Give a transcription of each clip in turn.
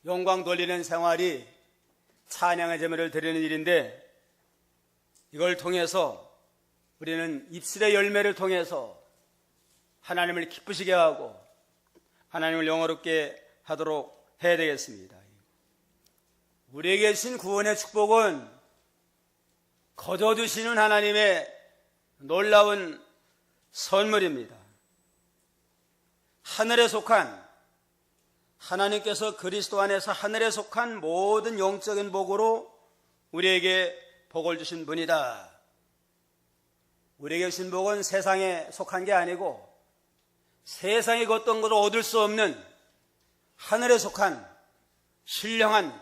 영광 돌리는 생활이 찬양의 제물을 드리는 일인데, 이걸 통해서 우리는 입술의 열매를 통해서 하나님을 기쁘시게 하고 하나님을 영화롭게 하도록 해야 되겠습니다. 우리에게 주신 구원의 축복은 거저주시는 하나님의 놀라운 선물입니다. 하늘에 속한, 하나님께서 그리스도 안에서 하늘에 속한 모든 영적인 복으로 우리에게 복을 주신 분이다. 우리에게 주신 복은 세상에 속한 게 아니고 세상에 어떤 것을 얻을 수 없는 하늘에 속한 신령한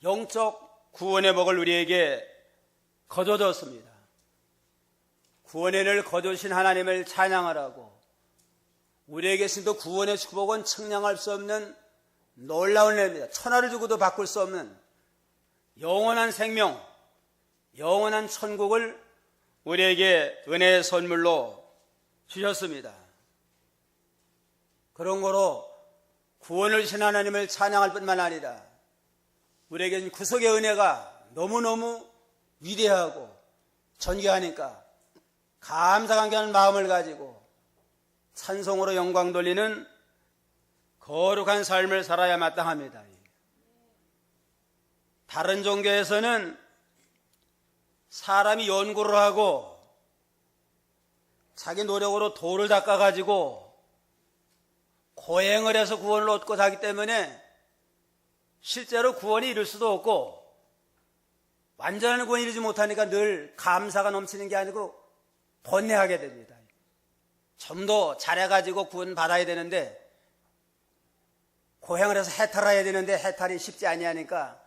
영적 구원의 복을 우리에게 거둬줬습니다. 구원의 은혜를 거두신 하나님을 찬양하라고, 우리에게 주신 또 구원의 축복은 측량할 수 없는 놀라운 은혜입니다. 천하를 주고도 바꿀 수 없는 영원한 생명, 영원한 천국을 우리에게 은혜의 선물로 주셨습니다. 그런 거로 구원을 주신 하나님을 찬양할 뿐만 아니라 우리에게는 구속의 은혜가 너무너무 위대하고 존귀하니까 감사감격하는 마음을 가지고 찬송으로 영광 돌리는 거룩한 삶을 살아야 마땅합니다. 다른 종교에서는 사람이 연구를 하고 자기 노력으로 돌을 닦아가지고 고행을 해서 구원을 얻고 자기 때문에 실제로 구원이 이룰 수도 없고 완전한 구원이 이루지 못하니까 늘 감사가 넘치는 게 아니고 번뇌하게 됩니다. 좀 더 잘해가지고 구원 받아야 되는데, 고행을 해서 해탈해야 되는데 해탈이 쉽지 아니하니까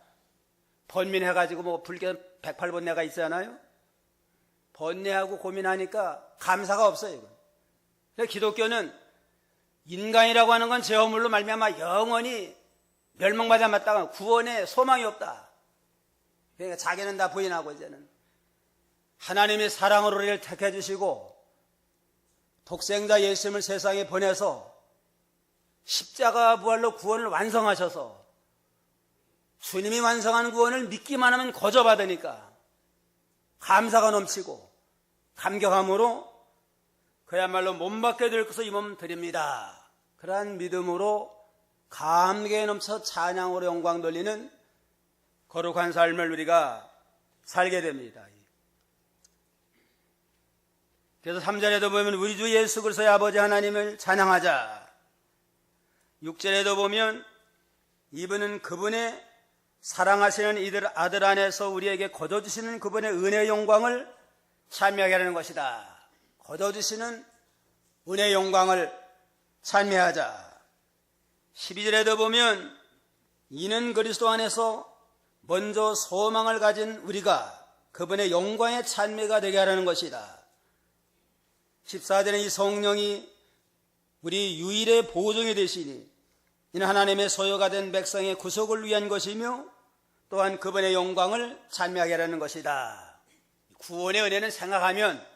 번민해가지고 뭐 불교 108번뇌가 있잖아요. 번뇌하고 고민하니까 감사가 없어요. 그래서 기독교는 인간이라고 하는 건 죄허물로 말미암아 영원히 멸망받아 마땅한 구원에 소망이 없다. 그러니까 자기는 다 부인하고 이제는 하나님의 사랑으로 우리를 택해 주시고 독생자 예수님을 세상에 보내서 십자가 부활로 구원을 완성하셔서 주님이 완성한 구원을 믿기만 하면 거저받으니까 감사가 넘치고 감격함으로 그야말로 몸밖에 될 것을 이 몸 드립니다. 그러한 믿음으로 감격에 넘쳐 찬양으로 영광 돌리는 거룩한 삶을 우리가 살게 됩니다. 그래서 3절에도 보면 우리 주 예수 그리스도의 아버지 하나님을 찬양하자. 6절에도 보면 이분은 그분의 사랑하시는 이들 아들 안에서 우리에게 거둬주시는 그분의 은혜의 영광을 찬미하게 하는 것이다. 거둬주시는 은혜의 영광을 찬미하자. 12절에도 보면 이는 그리스도 안에서 먼저 소망을 가진 우리가 그분의 영광의 찬미가 되게 하라는 것이다. 14절에 이 성령이 우리 유일의 보증이 되시니 이는 하나님의 소유가 된 백성의 구속을 위한 것이며 또한 그분의 영광을 찬미하게 하라는 것이다. 구원의 은혜는 생각하면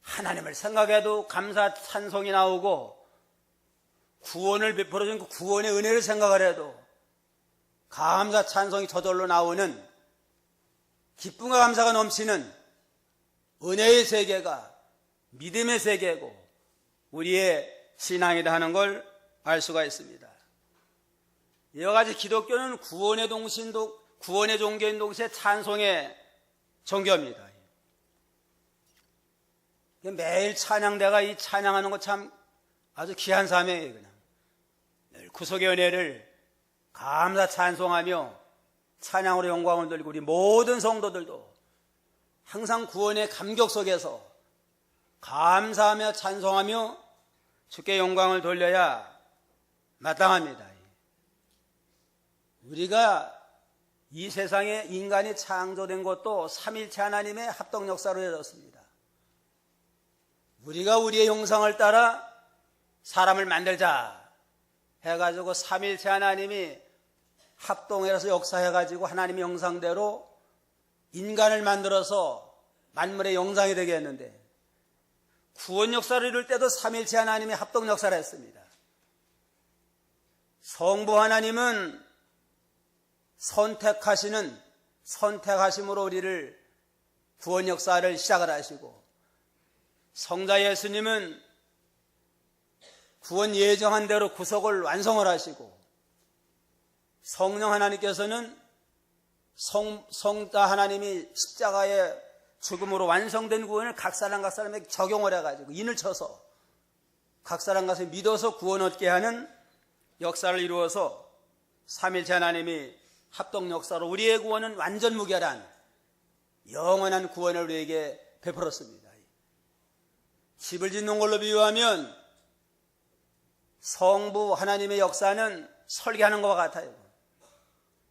하나님을 생각해도 감사 찬송이 나오고, 구원을 베풀어준 그 구원의 은혜를 생각을 해도 감사 찬송이 저절로 나오는 기쁨과 감사가 넘치는 은혜의 세계가 믿음의 세계고 우리의 신앙이다 하는 걸 알 수가 있습니다. 이와 같이 기독교는 구원의 종교인 동시에 찬송의 종교입니다. 매일 찬양대가 이 찬양하는 것 참 아주 귀한 사명이에요. 그냥 늘 구속의 은혜를 감사 찬송하며 찬양으로 영광을 돌리고 우리 모든 성도들도 항상 구원의 감격 속에서 감사하며 찬송하며 주께 영광을 돌려야 마땅합니다. 우리가 이 세상에 인간이 창조된 것도 삼일체 하나님의 합동 역사로 이루어졌습니다. 우리가 우리의 형상을 따라 사람을 만들자 해가지고 삼일체 하나님이 합동해서 역사해가지고 하나님의 형상대로 인간을 만들어서 만물의 영상이 되게 했는데, 구원 역사를 이룰 때도 삼일체 하나님이 합동 역사를 했습니다. 성부 하나님은 선택하심으로 우리를 구원 역사를 시작을 하시고, 성자 예수님은 구원 예정한 대로 구속을 완성을 하시고, 성령 하나님께서는 성자 하나님이 십자가의 죽음으로 완성된 구원을 각 사람에게 적용을 해가지고 인을 쳐서 각 사람 가서 믿어서 구원 얻게 하는 역사를 이루어서 삼일체 하나님이 합동 역사로 우리의 구원은 완전 무결한 영원한 구원을 우리에게 베풀었습니다. 집을 짓는 걸로 비유하면 성부 하나님의 역사는 설계하는 것과 같아요.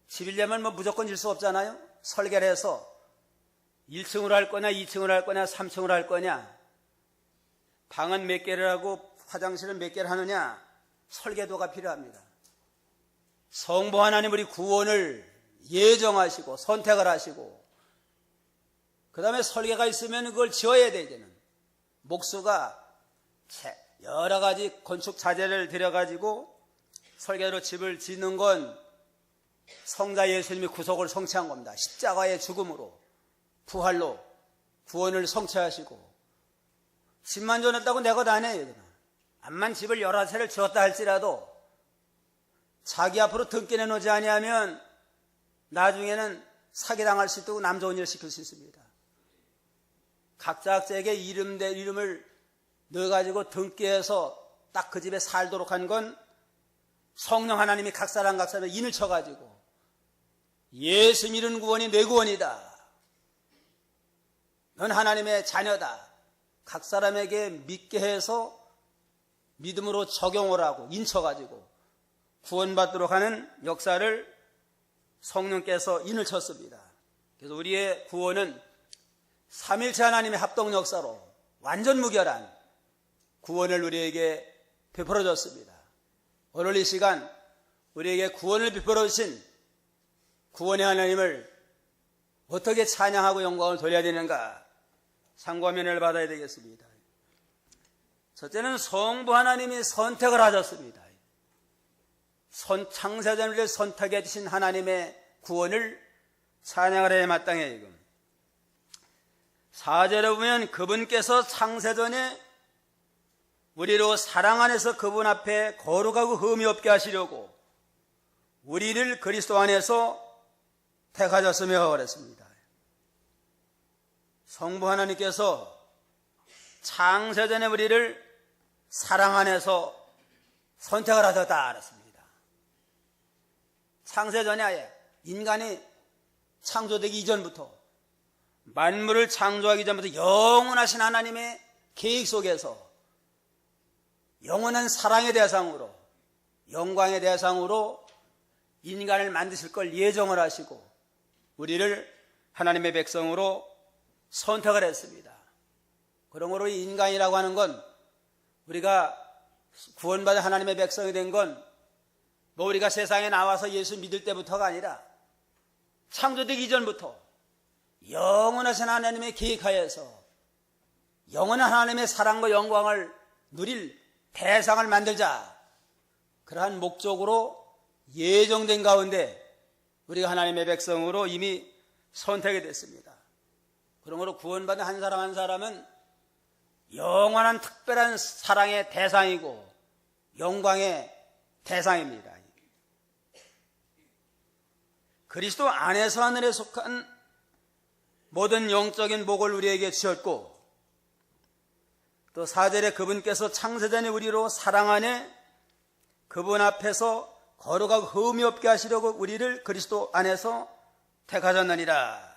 집이려면 무조건 질 수 없잖아요. 설계를 해서 1층으로 할 거냐, 2층으로 할 거냐, 3층으로 할 거냐, 방은 몇 개를 하고 화장실은 몇 개를 하느냐, 설계도가 필요합니다. 성부 하나님 우리 구원을 예정하시고 선택을 하시고, 그 다음에 설계가 있으면 그걸 지어야 되잖아요. 목수가 여러 가지 건축 자재를 들여가지고 설계로 집을 짓는 건 성자 예수님이 구속을 성취한 겁니다. 십자가의 죽음으로 부활로 구원을 성취하시고, 집만 지어놨다고 내 것 아니에요. 암만 집을 여러 채를 지었다 할지라도 자기 앞으로 등기내 놓지 아니하면 나중에는 사기당할 수 있고 남 좋은 일을 시킬 수 있습니다. 각자에게 이름을 넣어가지고 등기해서 딱 그 집에 살도록 한 건 성령 하나님이 각 사람에 인을 쳐가지고 예수 믿는 구원이 내 구원이다, 넌 하나님의 자녀다, 각 사람에게 믿게 해서 믿음으로 적용을 하고 인쳐가지고 구원받도록 하는 역사를 성령께서 인을 쳤습니다. 그래서 우리의 구원은 삼일체 하나님의 합동 역사로 완전 무결한 구원을 우리에게 베풀어 줬습니다. 오늘 이 시간 우리에게 구원을 베풀어 주신 구원의 하나님을 어떻게 찬양하고 영광을 돌려야 되는가 상고하며 은혜를 받아야 되겠습니다. 첫째는 성부 하나님이 선택을 하셨습니다. 창세전을 선택해 주신 하나님의 구원을 찬양을 해야 마땅해요. 지금 4절에 보면 그분께서 창세전에 우리로 사랑 안에서 그분 앞에 거룩하고 흠이 없게 하시려고 우리를 그리스도 안에서 택하셨으며 그랬습니다. 성부 하나님께서 창세전에 우리를 사랑 안에서 선택을 하셨다 그랬습니다. 창세전에 아예 인간이 창조되기 이전부터, 만물을 창조하기 전부터 영원하신 하나님의 계획 속에서 영원한 사랑의 대상으로, 영광의 대상으로 인간을 만드실 걸 예정을 하시고 우리를 하나님의 백성으로 선택을 했습니다. 그러므로 이 인간이라고 하는 건, 우리가 구원받은 하나님의 백성이 된 건 우리가 세상에 나와서 예수 믿을 때부터가 아니라 창조되기 이전부터 영원하신 하나님의 계획하에서 영원한 하나님의 사랑과 영광을 누릴 대상을 만들자, 그러한 목적으로 예정된 가운데 우리가 하나님의 백성으로 이미 선택이 됐습니다. 그러므로 구원받은 한 사람 한 사람은 영원한 특별한 사랑의 대상이고 영광의 대상입니다. 그리스도 안에서 하늘에 속한 모든 영적인 복을 우리에게 주셨고, 또 4절에 그분께서 창세전에 우리로 사랑 안에 그분 앞에서 거룩하고 흠이 없게 하시려고 우리를 그리스도 안에서 택하셨느니라.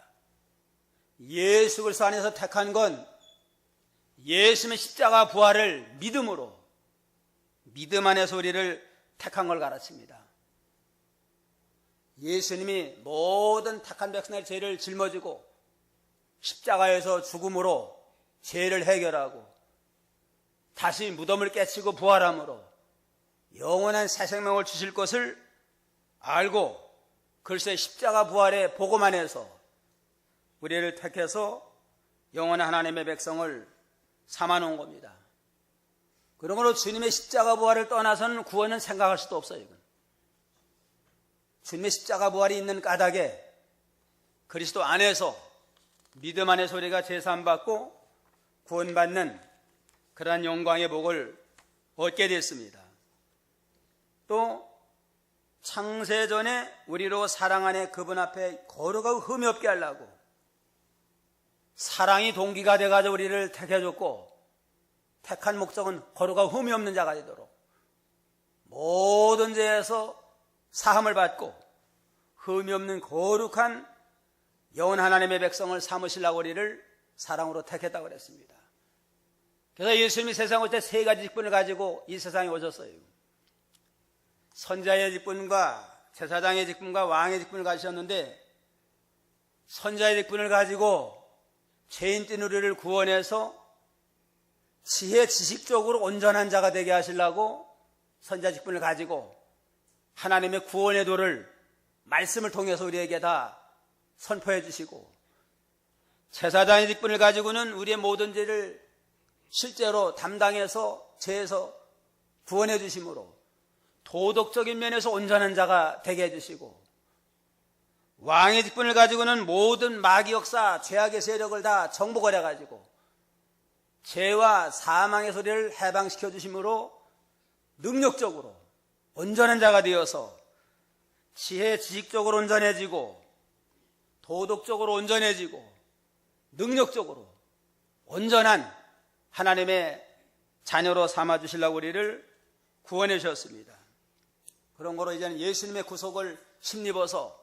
예수 그리스도 안에서 택한 건 예수님의 십자가 부활을 믿음으로, 믿음 안에서 우리를 택한 걸 가르칩니다. 예수님이 모든 택한 백성의 죄를 짊어지고 십자가에서 죽음으로 죄를 해결하고 다시 무덤을 깨치고 부활함으로 영원한 새 생명을 주실 것을 알고 글쎄 십자가 부활의 복음 안에서 우리를 택해서 영원한 하나님의 백성을 삼아놓은 겁니다. 그러므로 주님의 십자가 부활을 떠나서는 구원은 생각할 수도 없어요. 주님의 십자가 부활이 있는 까닭에 그리스도 안에서 믿음 안에서 우리가 제사함받고 구원받는 그러한 영광의 복을 얻게 됐습니다. 또 창세전에 우리로 사랑 안에 그분 앞에 거룩하고 흠이 없게 하려고 사랑이 동기가 돼가지고 우리를 택해줬고, 택한 목적은 거룩하고 흠이 없는 자가 되도록 모든 죄에서 사함을 받고 흠이 없는 거룩한 영원 하나님의 백성을 삼으시려고 우리를 사랑으로 택했다고 그랬습니다. 그래서 예수님이 세상에 올 때 세 가지 직분을 가지고 이 세상에 오셨어요. 선자의 직분과 제사장의 직분과 왕의 직분을 가지셨는데, 선자의 직분을 가지고 죄인된 우리를 구원해서 지혜 지식적으로 온전한 자가 되게 하시려고 선자 직분을 가지고 하나님의 구원의 도를 말씀을 통해서 우리에게 다 선포해 주시고, 제사장의 직분을 가지고는 우리의 모든 죄를 실제로 담당해서 죄에서 구원해 주심으로 도덕적인 면에서 온전한 자가 되게 해주시고, 왕의 직분을 가지고는 모든 마귀 역사, 죄악의 세력을 다 정복을 해가지고 죄와 사망의 소리를 해방시켜 주심으로 능력적으로 온전한 자가 되어서 지혜 지식적으로 온전해지고 도덕적으로 온전해지고 능력적으로 온전한 하나님의 자녀로 삼아주시려고 우리를 구원해 주셨습니다. 그런 거로 이제는 예수님의 구속을 힘입어서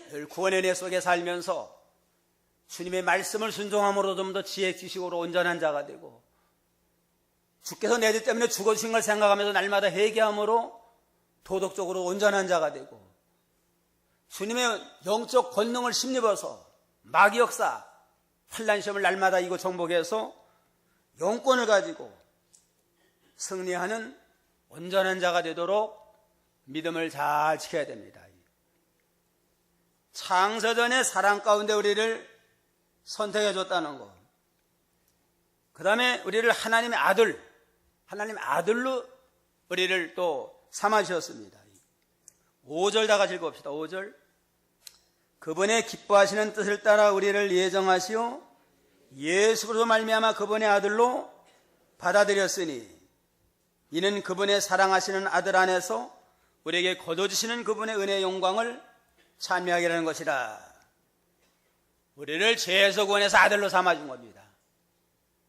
늘 구원의 은혜 속에 살면서 주님의 말씀을 순종함으로 좀 더 지혜 지식으로 온전한 자가 되고, 주께서 내 죄 때문에 죽어주신 걸 생각하면서 날마다 회개함으로 도덕적으로 온전한 자가 되고, 주님의 영적 권능을 힘입어서 마귀 역사, 환난 시험을 날마다 이고 정복해서 영권을 가지고 승리하는 온전한 자가 되도록 믿음을 잘 지켜야 됩니다. 창세전의 사랑 가운데 우리를 선택해 줬다는 것, 그 다음에 우리를 하나님의 아들로 우리를 또 삼아주셨습니다. 5절 다 같이 읽어봅시다. 5절. 그분의 기뻐하시는 뜻을 따라 우리를 예정하시오 예수로 말미암아 그분의 아들로 받아들였으니, 이는 그분의 사랑하시는 아들 안에서 우리에게 거둬주시는 그분의 은혜의 영광을 찬미하게 하는 것이라. 우리를 죄에서 구원해서 아들로 삼아준 겁니다.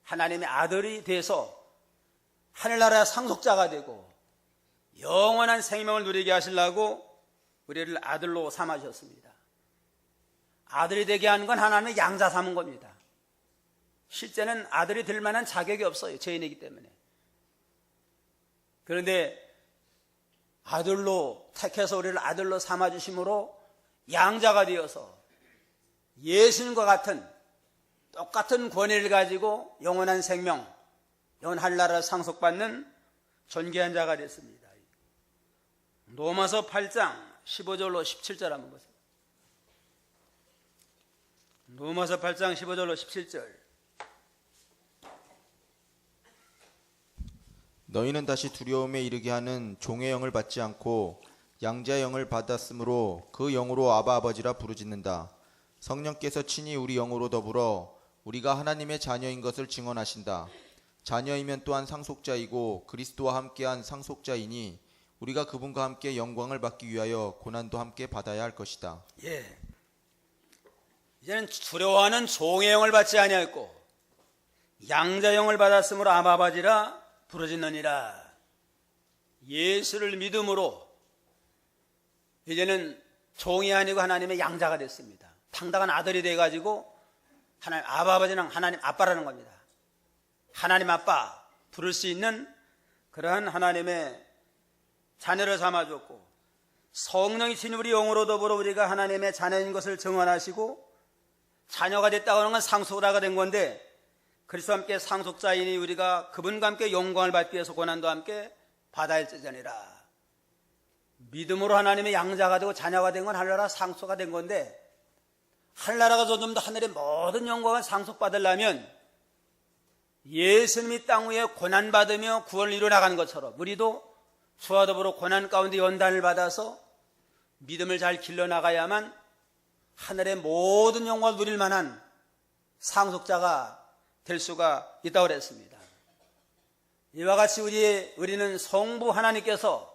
하나님의 아들이 돼서 하늘나라의 상속자가 되고 영원한 생명을 누리게 하시려고 우리를 아들로 삼아주셨습니다. 아들이 되게 하는 건 하나님의 양자 삼은 겁니다. 실제는 아들이 될 만한 자격이 없어요. 죄인이기 때문에. 그런데 아들로 택해서 우리를 아들로 삼아주심으로 양자가 되어서 예수님과 같은 똑같은 권위를 가지고 영원한 생명, 영원 하늘나라를 상속받는 존귀한 자가 됐습니다. 로마서 8장 15절로 17절 한번 보세요. 로마서 8장 15절로 17절. 너희는 다시 두려움에 이르게 하는 종의 영을 받지 않고 양자의 영을 받았으므로 그 영으로 아바 아버지라 부르짖는다. 성령께서 친히 우리 영으로 더불어 우리가 하나님의 자녀인 것을 증언하신다. 자녀이면 또한 상속자이고 그리스도와 함께한 상속자이니 우리가 그분과 함께 영광을 받기 위하여 고난도 함께 받아야 할 것이다. 예. 이제는 두려워하는 종의 영을 받지 아니하였고 양자의 영을 받았으므로 아바 아버지라 부르짖느니라. 예수를 믿음으로 이제는 종이 아니고 하나님의 양자가 됐습니다. 당당한 아들이 돼가지고 하나님 아바 아버지는 하나님 아빠라는 겁니다. 하나님 아빠 부를 수 있는 그러한 하나님의 자녀를 삼아줬고, 성령이 친히 우리 영으로 더불어 우리가 하나님의 자녀인 것을 증언하시고, 자녀가 됐다고 하는 건 상속자가 된 건데 그리스도와 함께 상속자이니 우리가 그분과 함께 영광을 받기 위해서 고난도 함께 받아야 할지니라. 믿음으로 하나님의 양자가 되고 자녀가 된 건 하늘나라 상속가 된 건데, 하늘나라가 좀 더 하늘의 모든 영광을 상속받으려면 예수님이 땅 위에 고난받으며 구원을 이루어나가는 것처럼 우리도 주와 더불어 고난 가운데 연단을 받아서 믿음을 잘 길러나가야만 하늘의 모든 영광을 누릴 만한 상속자가 될 수가 있다고 그랬습니다. 이와 같이 우리는 성부 하나님께서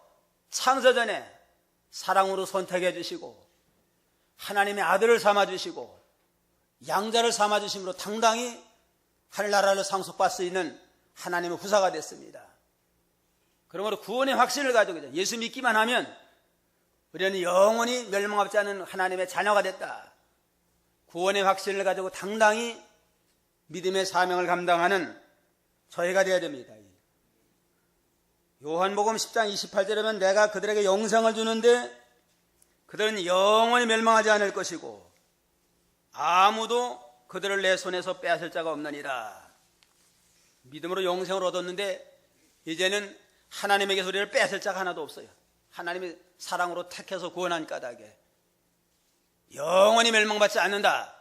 창세전에 사랑으로 선택해 주시고 하나님의 아들을 삼아주시고 양자를 삼아주심으로 당당히 하늘나라를 상속받을 수 있는 하나님의 후사가 됐습니다. 그러므로 구원의 확신을 가지고 예수 믿기만 하면 우리는 영원히 멸망하지 않은 하나님의 자녀가 됐다. 구원의 확신을 가지고 당당히 믿음의 사명을 감당하는 저희가 되어야 됩니다. 요한복음 10장 28절에 보면 내가 그들에게 영생을 주는데 그들은 영원히 멸망하지 않을 것이고 아무도 그들을 내 손에서 빼앗을 자가 없느니라. 믿음으로 영생을 얻었는데 이제는 하나님에게서 우리를 빼앗을 자가 하나도 없어요. 하나님이 사랑으로 택해서 구원한 까닭에 영원히 멸망받지 않는다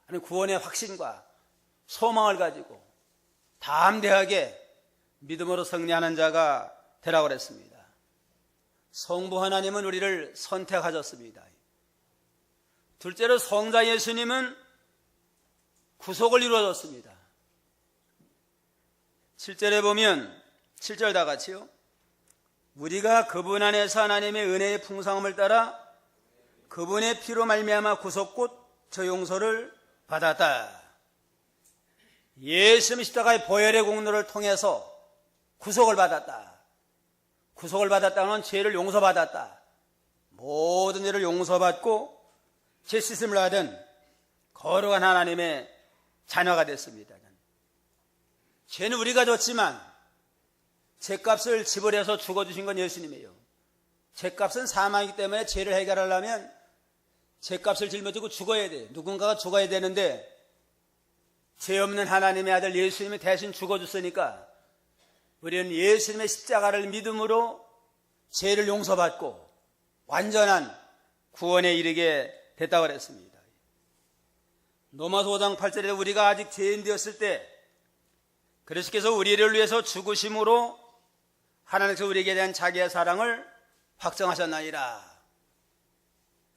하는 구원의 확신과 소망을 가지고 담대하게 믿음으로 승리하는 자가 되라고 그랬습니다. 성부 하나님은 우리를 선택하셨습니다. 둘째로 성자 예수님은 구속을 이루어줬습니다. 7절에 보면 7절 다 같이요. 우리가 그분 안에서 하나님의 은혜의 풍성함을 따라 그분의 피로 말미암아 구속 곧 저 용서를 받았다. 예수님 십자가의 보혈의 공로를 통해서 구속을 받았다. 구속을 받았다는 죄를 용서받았다. 모든 죄를 용서받고 죄 씻음을 받은 거룩한 하나님의 자녀가 됐습니다. 죄는 우리가 졌지만 죄값을 지불해서 죽어주신 건 예수님이에요. 죄값은 사망이기 때문에 죄를 해결하려면 죄값을 짊어지고 죽어야 돼요. 누군가가 죽어야 되는데 죄 없는 하나님의 아들 예수님이 대신 죽어줬으니까 우리는 예수님의 십자가를 믿음으로 죄를 용서받고 완전한 구원에 이르게 됐다고 그랬습니다. 로마서 5장 8절에 우리가 아직 죄인 되었을 때 그리스도께서 우리를 위해서 죽으심으로 하나님께서 우리에게 대한 자기의 사랑을 확정하셨나이다.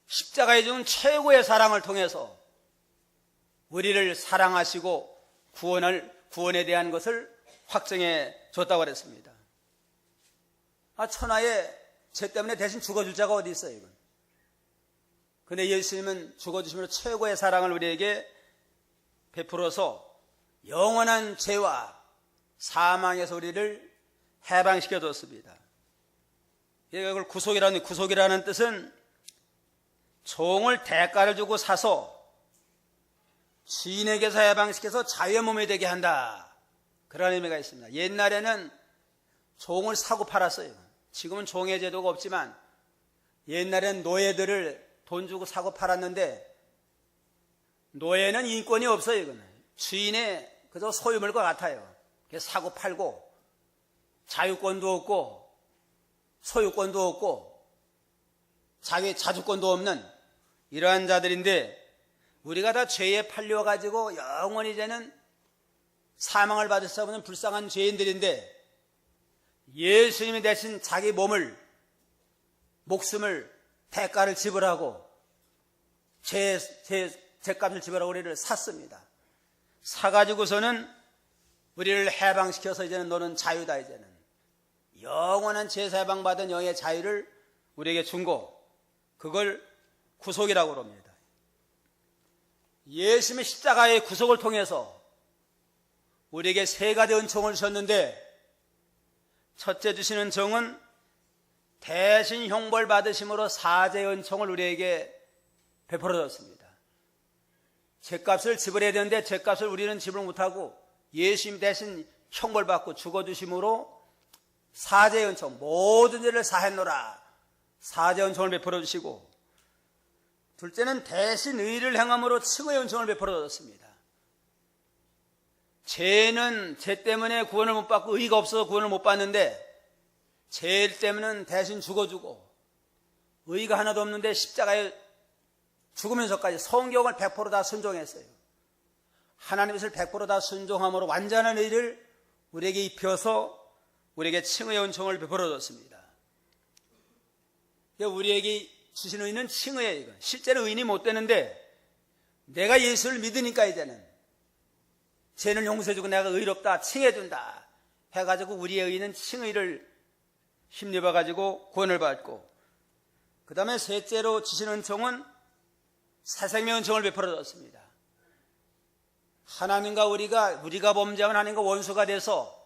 십자가에 준 최고의 사랑을 통해서 우리를 사랑하시고 구원에 대한 것을 확정해 줬다고 그랬습니다. 천하에 죄 때문에 대신 죽어줄 자가 어디 있어요, 이건. 근데 예수님은 죽어주심으로 최고의 사랑을 우리에게 베풀어서 영원한 죄와 사망에서 우리를 해방시켜 줬습니다. 이걸 구속이라는 뜻은 종을 대가를 주고 사서 주인에게서 해방시켜서 자유의 몸이 되게 한다. 그런 의미가 있습니다. 옛날에는 종을 사고 팔았어요. 지금은 종의 제도가 없지만 옛날엔 노예들을 돈 주고 사고 팔았는데 노예는 인권이 없어요. 이거는 주인의 그저 소유물과 같아요. 사고 팔고 자유권도 없고 소유권도 없고 자주권도 없는 이러한 자들인데 우리가 다 죄에 팔려가지고 영원히 이제는 사망을 받을 수 없는 불쌍한 죄인들인데 예수님이 대신 자기 목숨을 대가를 지불하고 죄값을 지불하고 우리를 샀습니다. 사가지고서는 우리를 해방시켜서 이제는 너는 자유다. 이제는 영원한 죄사해방받은 영의 자유를 우리에게 준 거, 그걸 구속이라고 합니다. 예수님의 십자가의 구속을 통해서 우리에게 세 가지 은총을 주셨는데 첫째 주시는 정은 대신 형벌 받으심으로 사죄의 은총을 우리에게 베풀어 줬습니다. 죄값을 지불해야 되는데 죄값을 우리는 지불 못하고 예수님 대신 형벌받고 죽어주심으로 사죄의 은총, 모든 죄를 사했노라 사죄의 은총을 베풀어 주시고, 둘째는 대신 의를 행함으로 칭의의 은총을 베풀어 줬습니다. 죄는 죄 때문에 구원을 못 받고 의가 없어서 구원을 못 받는데 죄 때문에 대신 죽어주고 의가 하나도 없는데 십자가에 죽으면서까지 성경을 100% 다 순종했어요. 하나님의 뜻을 100% 다 순종함으로 완전한 의를 우리에게 입혀서 우리에게 칭의의 은총을 베풀어 줬습니다. 우리에게 주신 의는 칭의예요. 이건. 실제로 의인이 못 되는데 내가 예수를 믿으니까 이제는 죄는 용서해주고 내가 의롭다 칭해준다 해가지고 우리의 의는 칭의를 힘입어가지고 구원을 받고, 그 다음에 셋째로 주신 은총은 새생명 은총을 베풀어 줬습니다. 하나님과 우리가 범죄한 하나님과 원수가 돼서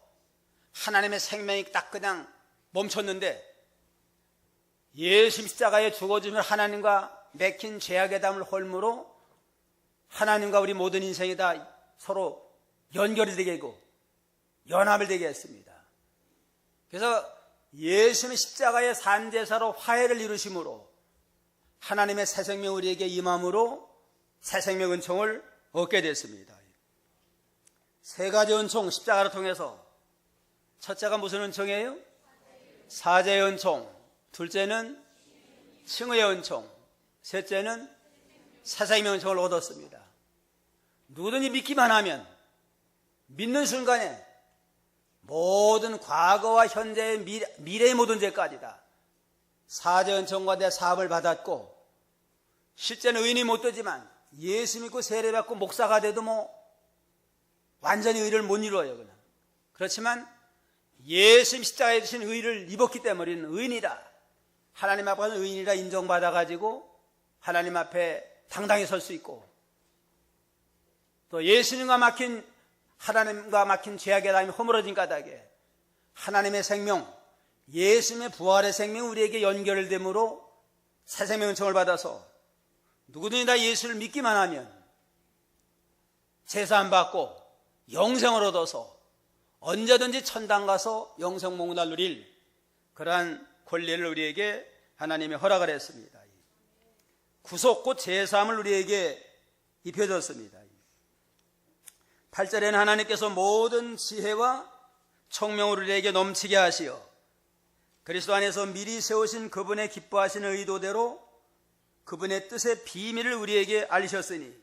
하나님의 생명이 딱 그냥 멈췄는데 예수 십자가에 죽어주면 하나님과 맺힌 죄악의 담을 홀므로 하나님과 우리 모든 인생이 다 서로 연결이 되게 하고 연합을 되게 했습니다. 그래서 예수님의 십자가의 산제사로 화해를 이루심으로 하나님의 새 생명 우리에게 임함으로 새 생명 은총을 얻게 됐습니다. 세 가지 은총 십자가를 통해서, 첫째가 무슨 은총이에요? 사죄의 은총, 둘째는 칭의의 은총, 셋째는 새 생명 은총을 얻었습니다. 누구든지 믿기만 하면 믿는 순간에 모든 과거와 현재의 미래의 모든 죄까지 다 사죄 은총과 내 사함을 받았고, 실제는 의인이 못 되지만 예수 믿고 세례받고 목사가 돼도 완전히 의를 못 이루어요. 그냥. 그렇지만 예수님 십자가에 주신 의를 입었기 때문에 우리는 의인이다, 하나님 앞에서 의인이라 인정받아가지고 하나님 앞에 당당히 설 수 있고, 또 하나님과 막힌 죄악의 담이 허물어진 까닭에 하나님의 생명, 예수님의 부활의 생명 우리에게 연결됨으로 새 생명 은총을 받아서 누구든지 다 예수를 믿기만 하면 제사함 받고 영생을 얻어서 언제든지 천당 가서 영생 목날 누릴 그러한 권리를 우리에게 하나님이 허락을 했습니다. 구속 곧 제사함을 우리에게 입혀줬습니다. 8절에는 하나님께서 모든 지혜와 총명을 우리에게 넘치게 하시어 그리스도 안에서 미리 세우신 그분의 기뻐하시는 의도대로 그분의 뜻의 비밀을 우리에게 알리셨으니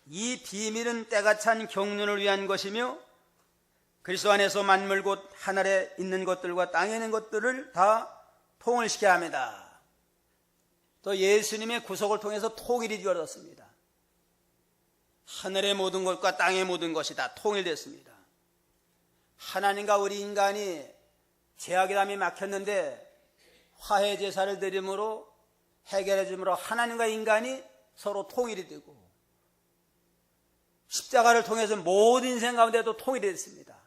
이 비밀은 때가 찬 경륜을 위한 것이며 그리스도 안에서 만물 곧 하늘에 있는 것들과 땅에 있는 것들을 다 통일시켜야 합니다. 또 예수님의 구속을 통해서 통일이 이루어졌습니다. 하늘의 모든 것과 땅의 모든 것이 다 통일됐습니다. 하나님과 우리 인간이 죄악의 담이 막혔는데 화해 제사를 드림으로 해결해 줌으로 하나님과 인간이 서로 통일이 되고, 십자가를 통해서 모든 인생 가운데도 통일이 됐습니다.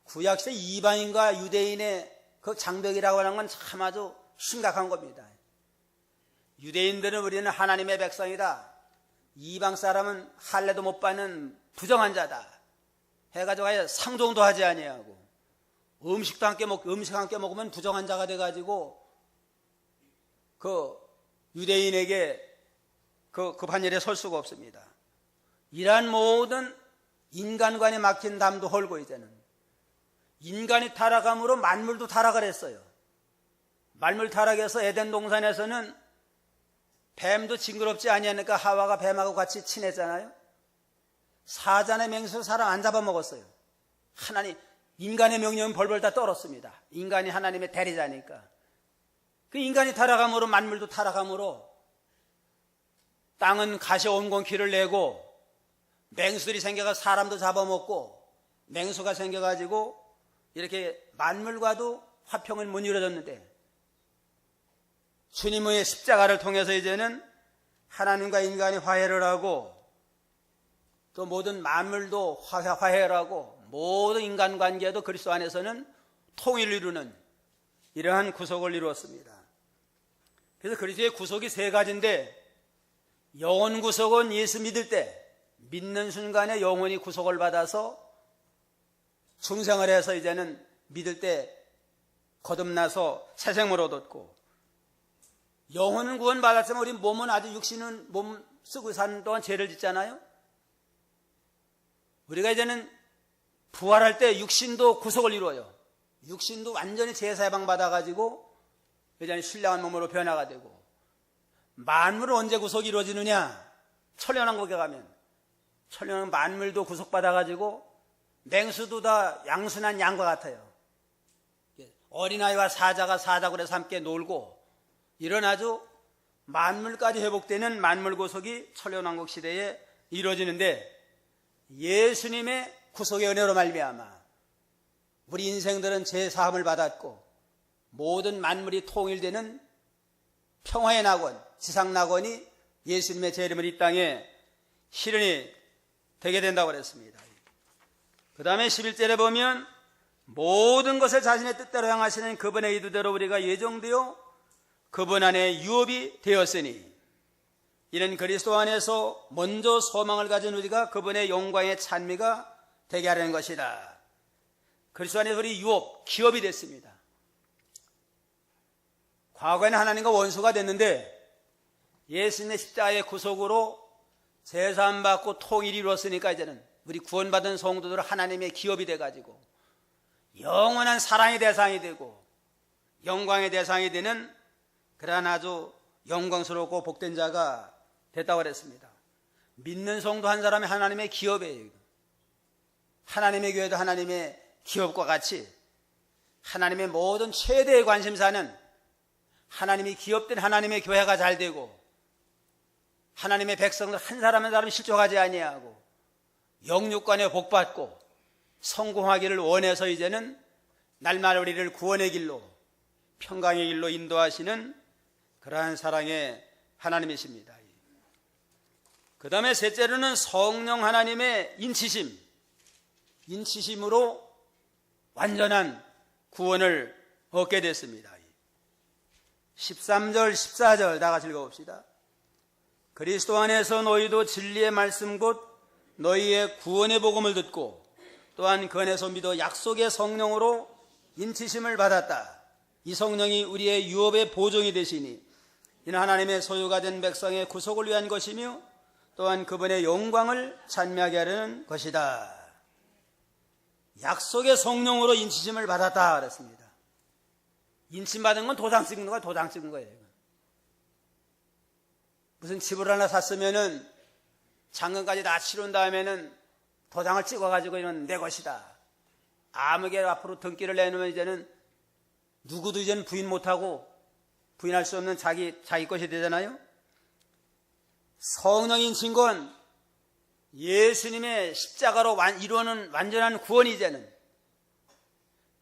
구약시대 이방인과 유대인의 그 장벽이라고 하는 건 참 아주 심각한 겁니다. 유대인들은 우리는 하나님의 백성이다, 이방 사람은 할례도 못 받는 부정한 자다 해가지고 아예 상종도 하지 아니하고 음식 함께 먹으면 부정한 자가 돼가지고 그 유대인에게 그 판결에 설 수가 없습니다. 이러한 모든 인간관에 막힌 담도 헐고 이제는 인간이 타락함으로 만물도 타락을 했어요. 만물 타락해서 에덴 동산에서는 뱀도 징그럽지 아니하니까 하와가 뱀하고 같이 친했잖아요. 사자의 맹수를 사람 안 잡아먹었어요. 하나님, 인간의 명령은 벌벌 다 떨었습니다. 인간이 하나님의 대리자니까. 그 인간이 타락함으로 만물도 타락함으로 땅은 가시 온건키를 내고 맹수들이 생겨서 사람도 잡아먹고 맹수가 생겨가지고 이렇게 만물과도 화평은 못 이루어졌는데 주님의 십자가를 통해서 이제는 하나님과 인간이 화해를 하고 또 모든 만물도 화해를 하고 모든 인간관계도 그리스도 안에서는 통일을 이루는 이러한 구속을 이루었습니다. 그래서 그리스도의 구속이 세 가지인데, 영혼 구속은 예수 믿을 때 믿는 순간에 영혼이 구속을 받아서 중생을 해서 이제는 믿을 때 거듭나서 새 생명을 얻었고, 영혼은 구원받았지만 우리 몸은 아주 육신은 몸 쓰고 사는 동안 죄를 짓잖아요. 우리가 이제는 부활할 때 육신도 구속을 이루어요. 육신도 완전히 제사해방 받아가지고 이제는 신령한 몸으로 변화가 되고, 만물은 언제 구속이 이루어지느냐? 천년왕국에 가면 천년은 만물도 구속받아가지고 맹수도 다 양순한 양과 같아요. 어린아이와 사자가 사자굴에서 함께 놀고 이런 아주 만물까지 회복되는 만물구속이 천년왕국 시대에 이루어지는데, 예수님의 구속의 은혜로 말미암아 우리 인생들은 죄사함을 받았고 모든 만물이 통일되는 평화의 낙원, 지상 낙원이 예수님의 제 이름을 이 땅에 실현이 되게 된다고 그랬습니다. 그 다음에 11절에 보면 모든 것을 자신의 뜻대로 향하시는 그분의 의도대로 우리가 예정되어 그분 안에 유업이 되었으니, 이는 그리스도 안에서 먼저 소망을 가진 우리가 그분의 영광의 찬미가 되게 하려는 것이다. 그리스도 안에서 우리 유업, 기업이 됐습니다. 과거에는 하나님과 원수가 됐는데 예수님의 십자가의 구속으로 제사함받고 통일이 이루었으니까 이제는 우리 구원받은 성도들은 하나님의 기업이 돼가지고 영원한 사랑의 대상이 되고 영광의 대상이 되는 그러한 아주 영광스럽고 복된 자가 됐다고 그랬습니다. 믿는 성도 한 사람이 하나님의 기업이에요. 하나님의 교회도 하나님의 기업과 같이 하나님의 모든 최대의 관심사는 하나님이 기업된 하나님의 교회가 잘 되고 하나님의 백성들 한 사람 한 사람 실족하지 아니하고 영육간에 복받고 성공하기를 원해서 이제는 날마다 우리를 구원의 길로 평강의 길로 인도하시는 그러한 사랑의 하나님이십니다. 그 다음에 셋째로는 성령 하나님의 인치심으로 완전한 구원을 얻게 됐습니다. 13절 14절 다 같이 읽어봅시다. 그리스도 안에서 너희도 진리의 말씀 곧 너희의 구원의 복음을 듣고 또한 그 안에서 믿어 약속의 성령으로 인치심을 받았다. 이 성령이 우리의 유업의 보종이 되시니 이는 하나님의 소유가 된 백성의 구속을 위한 것이며 또한 그분의 영광을 찬미하게 하려는 것이다. 약속의 성령으로 인치심을 받았다 그랬습니다. 인침받은 건 도장 찍는 거야, 도장 찍는 거예요. 무슨 집을 하나 샀으면은 잔금까지 다 치른 다음에는 도장을 찍어가지고 이건 내 것이다. 아무개 앞으로 등기를 내놓으면 이제는 누구도 이제는 부인 못하고 부인할 수 없는 자기 것이 되잖아요. 성령이 인친 건 예수님의 십자가로 이루어는 완전한 구원이 이제는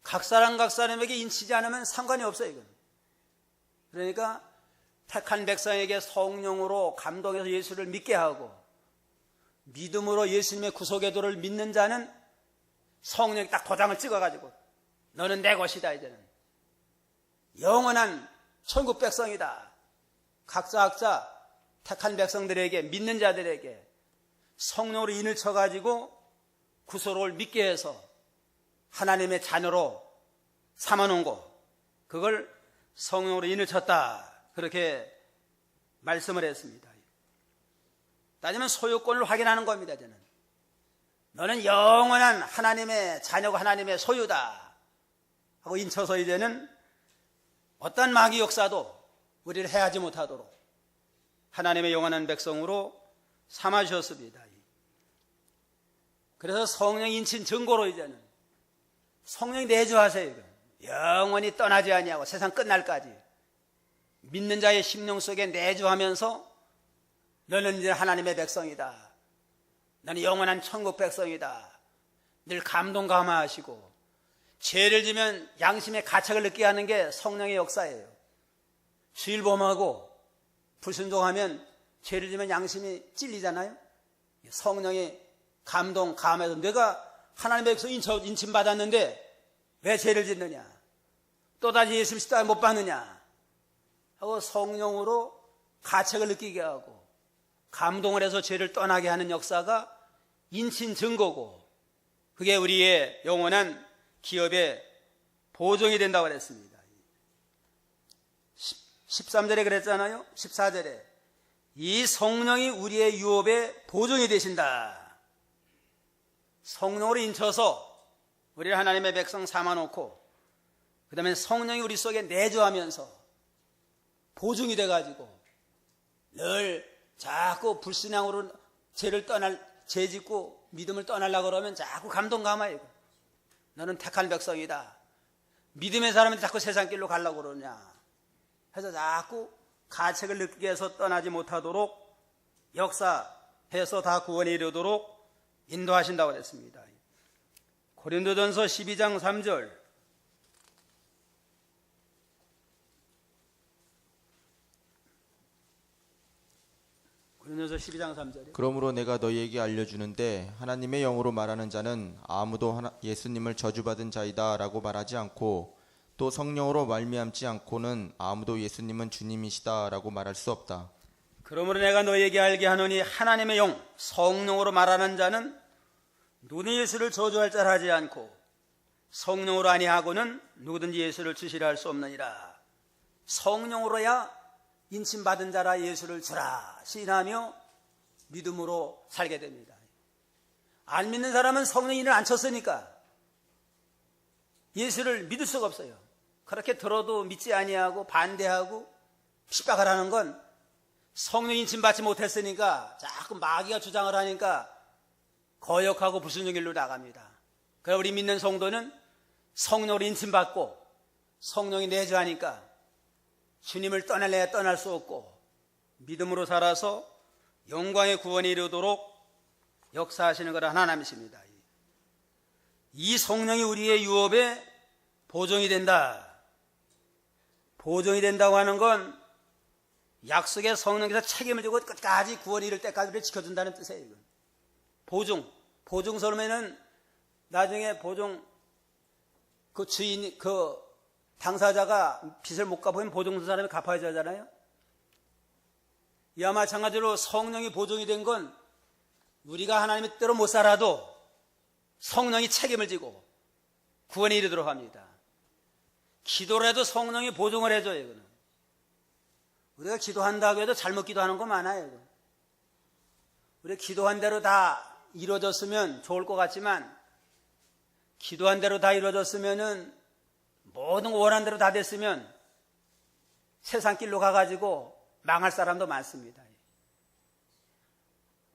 각 사람에게 인치지 않으면 상관이 없어요. 이건. 그러니까 택한 백성에게 성령으로 감동해서 예수를 믿게 하고 믿음으로 예수님의 구속의 도를 믿는 자는 성령이 딱 도장을 찍어가지고 너는 내 것이다. 이제는 영원한 천국 백성이다. 각자 택한 백성들에게 믿는 자들에게 성령으로 인을 쳐가지고 구속을 믿게 해서 하나님의 자녀로 삼아놓은 것, 그걸 성령으로 인을 쳤다. 그렇게 말씀을 했습니다. 따지면 소유권을 확인하는 겁니다. 저는 너는 영원한 하나님의 자녀고 하나님의 소유다 하고 인쳐서 이제는 어떤 마귀 역사도 우리를 해하지 못하도록 하나님의 영원한 백성으로 삼아주셨습니다. 그래서 성령 인친 증거로 이제는 성령이 내주하세요. 영원히 떠나지 아니하고 세상 끝날까지 믿는 자의 심령 속에 내주하면서 너는 이제 하나님의 백성이다. 너는 영원한 천국 백성이다. 늘 감동 감화하시고 죄를 지면 양심의 가책을 느끼게 하는 게 성령의 역사예요. 주일범하고 불순종하면 죄를 지면 양심이 찔리잖아요. 성령의 감동 감화해서 내가 하나님의 백성 인침받았는데 왜 죄를 짓느냐, 또다시 예수님 십자가에 못 박느냐 하고 성령으로 가책을 느끼게 하고 감동을 해서 죄를 떠나게 하는 역사가 인친 증거고, 그게 우리의 영원한 기업의 보종이 된다고 그랬습니다. 13절에 그랬잖아요. 14절에 이 성령이 우리의 유업의 보종이 되신다. 성령으로 인쳐서 우리를 하나님의 백성 삼아놓고 그 다음에 성령이 우리 속에 내주하면서 보증이 돼가지고 늘 자꾸 불신앙으로 죄 짓고 믿음을 떠나려고 그러면 자꾸 감동 감화해요. 너는 택한 백성이다. 믿음의 사람이 자꾸 세상 길로 가려고 그러냐. 해서 자꾸 가책을 느끼게 해서 떠나지 못하도록 역사해서 다 구원에 이르도록 인도하신다고 그랬습니다. 고린도전서 12장 3절. 고린도전서 12장 3절. 그러므로 내가 너희에게 알려주는데 하나님의 영으로 말하는 자는 아무도 예수님을 저주받은 자이다라고 말하지 않고 또 성령으로 말미암지 않고는 아무도 예수님은 주님이시다라고 말할 수 없다. 그러므로 내가 너희에게 알게 하노니 하나님의 영 성령으로 말하는 자는 누구든지 예수를 저주할 자라 하지 않고 성령으로 아니하고는 누구든지 예수를 주시라 할 수 없느니라. 성령으로야 인침받은 자라 예수를 주라 시인하며 믿음으로 살게 됩니다. 안 믿는 사람은 성령인을 안 쳤으니까 예수를 믿을 수가 없어요. 그렇게 들어도 믿지 아니하고 반대하고 핍박을 하는 건 성령 인침받지 못했으니까 자꾸 마귀가 주장을 하니까 거역하고 불순종 길로 나갑니다. 그래서 우리 믿는 성도는 성령으로 인침받고 성령이 내주하니까 주님을 떠날래야 떠날 수 없고 믿음으로 살아서 영광의 구원에 이르도록 역사하시는 거라 하나님이십니다. 이 성령이 우리의 유업에 보존이 된다. 보존이 된다고 하는 건 약속의 성령께서 책임을 지고 끝까지 구원이 이를 때까지 우리를 지켜준다는 뜻이에요. 이건. 보증서면은 나중에 보증 그 주인 그 당사자가 빚을 못 갚으면 보증서 사람이 갚아야 하잖아요. 이와 마찬가지로 성령이 보증이 된 건 우리가 하나님의 뜻대로 못 살아도 성령이 책임을 지고 구원에 이르도록 합니다. 기도를 해도 성령이 보증을 해줘요. 이거는. 우리가 기도한다고 해도 잘못 기도하는 거 많아요. 이거. 우리가 기도한 대로 다 이루어졌으면 좋을 것 같지만 기도한 대로 다 이루어졌으면은 모든 거 원한 대로 다 됐으면 세상 길로 가가지고 망할 사람도 많습니다.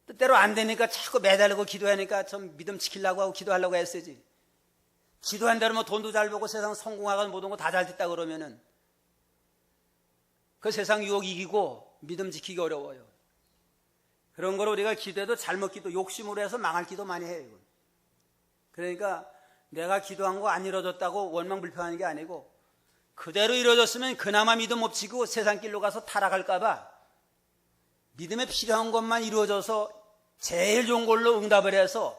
뜻대로 안 되니까 자꾸 매달리고 기도하니까 좀 믿음 지키려고 하고 기도하려고 했어야지. 기도한 대로 뭐 돈도 잘 벌고 세상 성공하고 모든 거 다 잘 됐다 그러면은 그 세상 유혹 이기고 믿음 지키기 어려워요. 그런 걸 우리가 기도해도 잘못 기도, 욕심으로 해서 망할 기도 많이 해요. 이건. 그러니까 내가 기도한 거 안 이루어졌다고 원망 불평하는 게 아니고 그대로 이루어졌으면 그나마 믿음 없이고 세상 길로 가서 타락할까 봐 믿음에 필요한 것만 이루어져서 제일 좋은 걸로 응답을 해서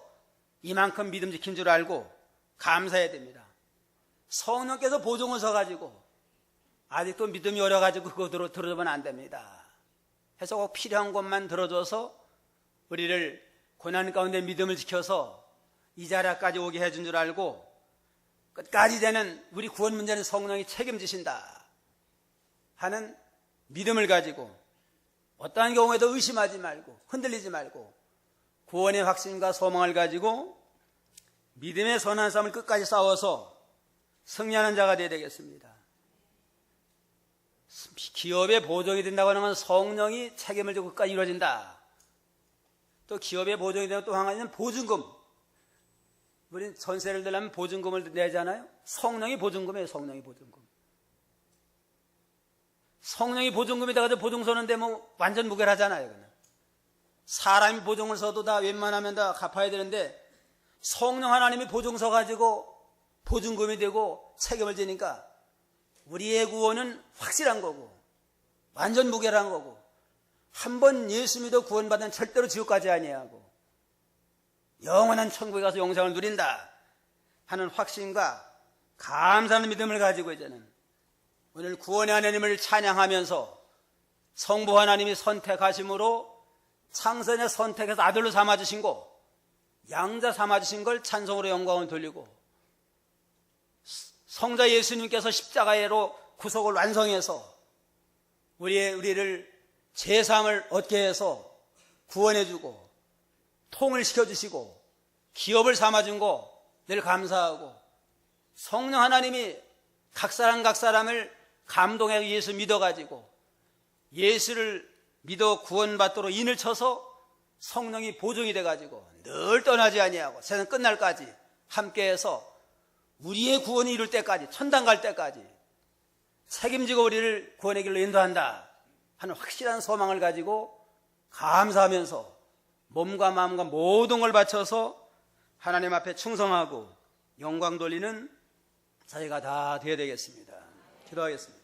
이만큼 믿음 지킨 줄 알고 감사해야 됩니다. 성령께서 보증을 서가지고 아직도 믿음이 어려가지고 그거 들어주면 안 됩니다. 해서 꼭 필요한 것만 들어줘서 우리를 고난 가운데 믿음을 지켜서 이 자리까지 오게 해준 줄 알고 끝까지 되는 우리 구원 문제는 성령이 책임지신다 하는 믿음을 가지고 어떠한 경우에도 의심하지 말고 흔들리지 말고 구원의 확신과 소망을 가지고 믿음의 선한 싸움을 끝까지 싸워서 승리하는 자가 되어야 되겠습니다. 기업의 보존이 된다고 하는 건 성령이 책임을 지고 끝까지 이루어진다. 또 기업의 보존이 되면 또 한 가지는 보증금. 우리는 전세를 내려면 보증금을 내잖아요. 성령이 보증금이에요. 성령이 보증금. 성령이 보증금이 돼가지고 보증 서는데 뭐 완전 무결하잖아요. 그냥. 사람이 보증을 서도 다 웬만하면 다 갚아야 되는데 성령 하나님이 보증 서가지고 보증금이 되고 책임을 지니까 우리의 구원은 확실한 거고 완전 무결한 거고 한 번 예수 믿어 구원받은 절대로 지옥 가지 아니하고 영원한 천국에 가서 영생을 누린다 하는 확신과 감사하는 믿음을 가지고 이제는 오늘 구원의 하나님을 찬양하면서 성부 하나님이 선택하심으로 창선에 선택해서 아들로 삼아주신 거 양자 삼아주신 걸 찬송으로 영광을 돌리고 성자 예수님께서 십자가로 구속을 완성해서 우리를 제삼을 얻게 해서 구원해주고 통을 시켜주시고 기업을 삼아준 거 늘 감사하고 성령 하나님이 각 사람을 감동해서 예수 믿어가지고 예수를 믿어 구원받도록 인을 쳐서 성령이 보증이 돼가지고 늘 떠나지 아니하고 세상 끝날까지 함께해서 우리의 구원이 이룰 때까지 천당 갈 때까지 책임지고 우리를 구원의 길로 인도한다 하는 확실한 소망을 가지고 감사하면서 몸과 마음과 모든 걸 바쳐서 하나님 앞에 충성하고 영광 돌리는 저희가 다 되어야 되겠습니다. 기도하겠습니다.